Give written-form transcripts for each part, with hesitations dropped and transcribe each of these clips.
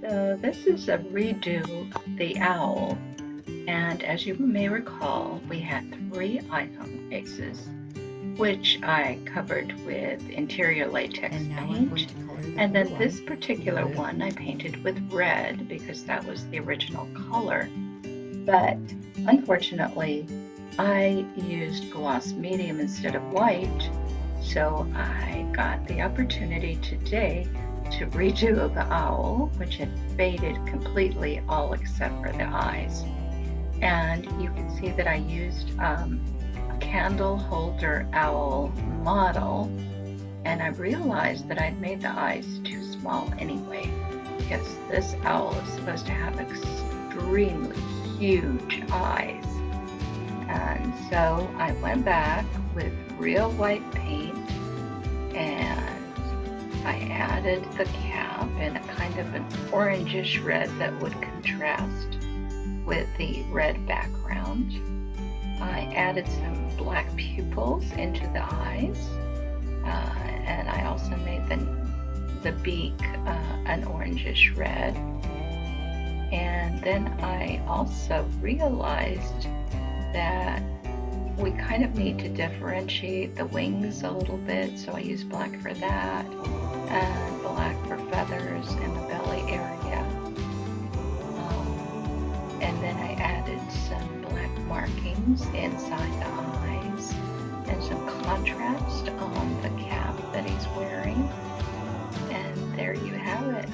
So this is a redo of the owl, and as you may recall, we had 3 iPhone cases, which I covered with interior latex paint, and then this particular one I painted with red because that was the original color, but unfortunately I used gloss medium instead of white, so I got the opportunity today to redo the owl, which had faded completely all except for the eyes. And you can see that I used a candle holder owl model, and I realized that I'd made the eyes too small anyway, because this owl is supposed to have extremely huge eyes. And so I went back with real white paint and I added the cap in a kind of an orangish red that would contrast with the red background. I added some black pupils into the eyes, and I also made the beak an orangish red. And then I also realized that we kind of need to differentiate the wings a little bit, so I used black for that and black for feathers in the belly area. And then I added some black markings inside the eyes and some contrast on the cap that he's wearing. And there you have it.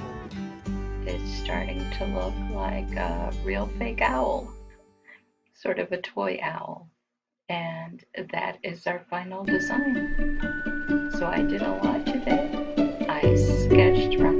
It's starting to look like a real fake owl, sort of a toy owl. And that is our final design. So I did a lot today. I sketched from